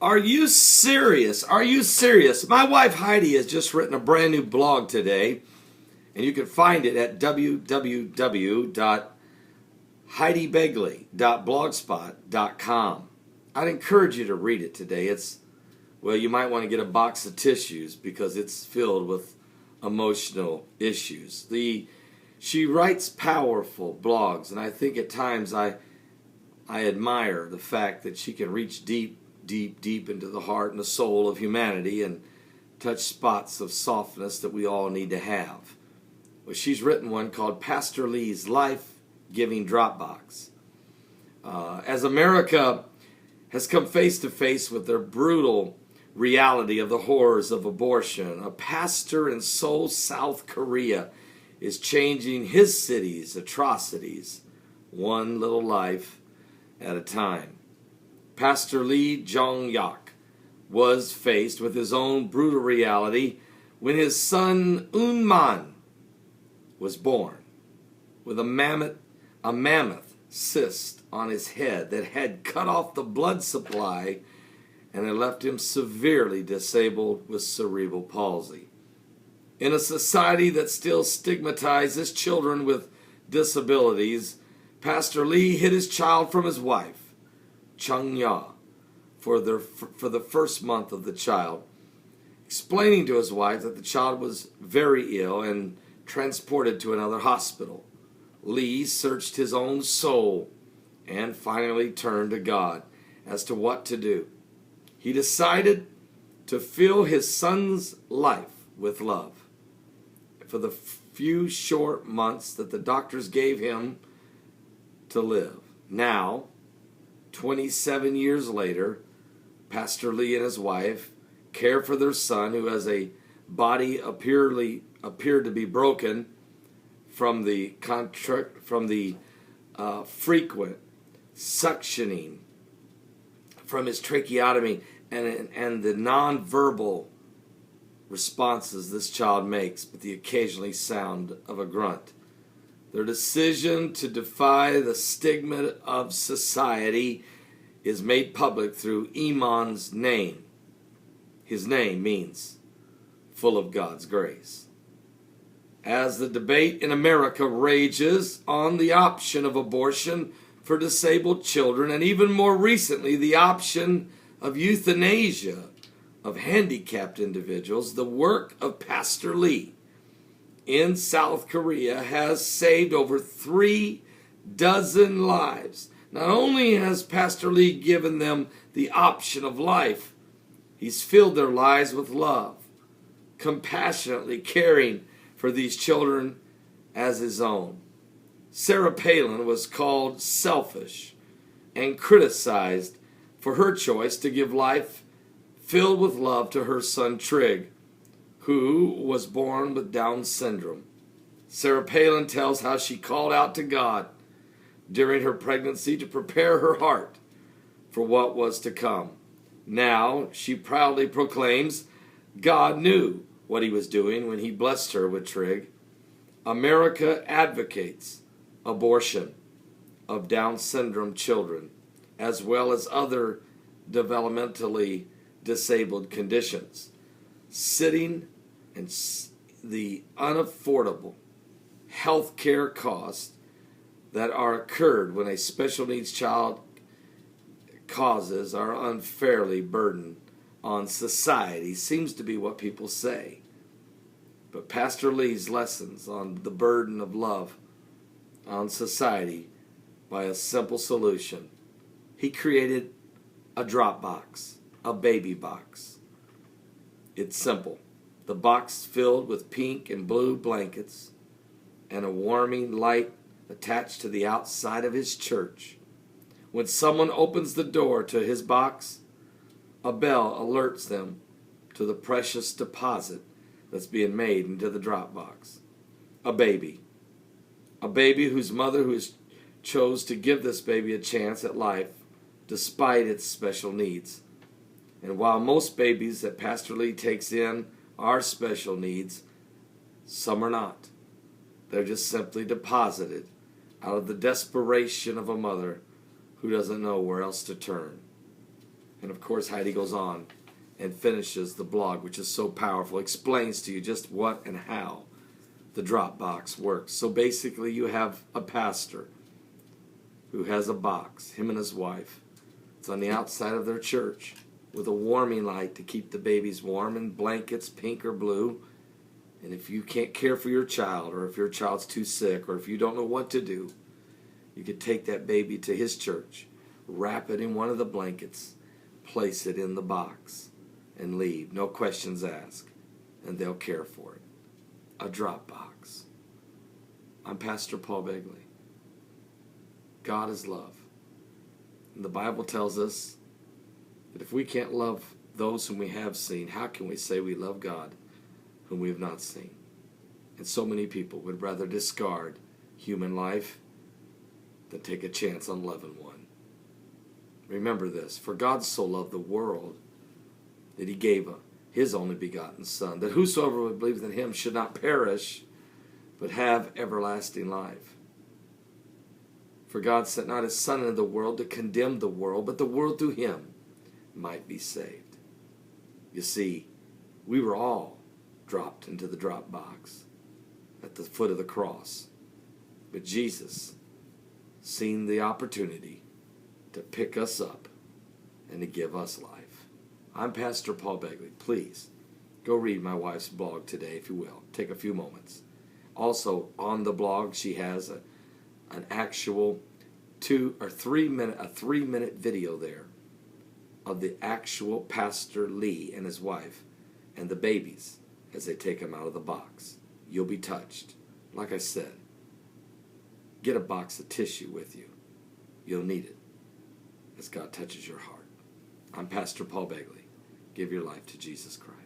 Are you serious? Are you serious? My wife Heidi has just written a brand new blog today, and you can find it at www.heidibegley.blogspot.com. I'd encourage you to read it today. Well, you might want to get a box of tissues because it's filled with emotional issues. She writes powerful blogs, and I think at times I admire the fact that she can reach deep into the heart and the soul of humanity and touch spots of softness that we all need to have. Well, she's written one called Pastor Lee's Life-Giving Dropbox. As America has come face to face with their brutal reality of the horrors of abortion, a pastor in Seoul, South Korea, is changing his city's atrocities one little life at a time. Pastor Lee Jong-yak was faced with his own brutal reality when his son Un-man was born with a mammoth cyst on his head that had cut off the blood supply and had left him severely disabled with cerebral palsy. In a society that still stigmatizes children with disabilities, Pastor Lee hid his child from his wife, Chung-ya, for the first month of the child, explaining to his wife that the child was very ill and transported to another hospital. Lee searched his own soul and finally turned to God as to what to do. He decided to fill his son's life with love. For the few short months that the doctors gave him to live. Now, 27 years later, Pastor Lee and his wife care for their son who has a body appeared to be broken from the frequent suctioning from his tracheotomy and the nonverbal responses this child makes, but the occasionally sound of a grunt. Their decision to defy the stigma of society is made public through Iman's name. His name means full of God's grace. As the debate in America rages on the option of abortion for disabled children, and even more recently the option of euthanasia of handicapped individuals, the work of Pastor Lee in South Korea has saved over 36 lives. Not only has Pastor Lee given them the option of life, he's filled their lives with love, compassionately caring for these children as his own. Sarah Palin was called selfish and criticized for her choice to give life filled with love to her son Trig, who was born with Down syndrome. Sarah Palin tells how she called out to God during her pregnancy to prepare her heart for what was to come. Now, she proudly proclaims, God knew what he was doing when he blessed her with Trig. America advocates abortion of Down syndrome children, as well as other developmentally disabled conditions, sitting and the unaffordable health care costs that are occurred when a special needs child causes are unfairly burdened on society, seems to be what people say. But Pastor Lee's lessons on the burden of love on society by a simple solution. He created a drop box, a baby box. It's simple. The box filled with pink and blue blankets and a warming light attached to the outside of his church. When someone opens the door to his box, a bell alerts them to the precious deposit that's being made into the drop box. A baby whose mother chose to give this baby a chance at life despite its special needs. And while most babies that Pastor Lee takes in are special needs, some are not. They're just simply deposited out of the desperation of a mother who doesn't know where else to turn. And of course, Heidi goes on and finishes the blog, which is so powerful, explains to you just what and how the drop box works. So basically, you have a pastor who has a box, him and his wife. It's on the outside of their church with a warming light to keep the babies warm, and blankets, pink or blue. And if you can't care for your child, or if your child's too sick, or if you don't know what to do, you could take that baby to his church, wrap it in one of the blankets, place it in the box, and leave. No questions asked. And they'll care for it. A drop box. I'm Pastor Paul Begley. God is love. And the Bible tells us that if we can't love those whom we have seen, how can we say we love God whom we have not seen? And so many people would rather discard human life than take a chance on loving one. Remember this, for God so loved the world that he gave his only begotten Son, that whosoever would believe in him should not perish, but have everlasting life. For God sent not his Son into the world to condemn the world, but the world through him might be saved. You see, we were all dropped into the drop box at the foot of the cross. But Jesus seen the opportunity to pick us up and to give us life. I'm Pastor Paul Begley. Please go read my wife's blog today, if you will. Take a few moments. Also, on the blog, she has an actual 2 or 3 minute video there of the actual Pastor Lee and his wife and the babies as they take them out of the box. You'll be touched. Like I said, get a box of tissue with you. You'll need it as God touches your heart. I'm Pastor Paul Begley. Give your life to Jesus Christ.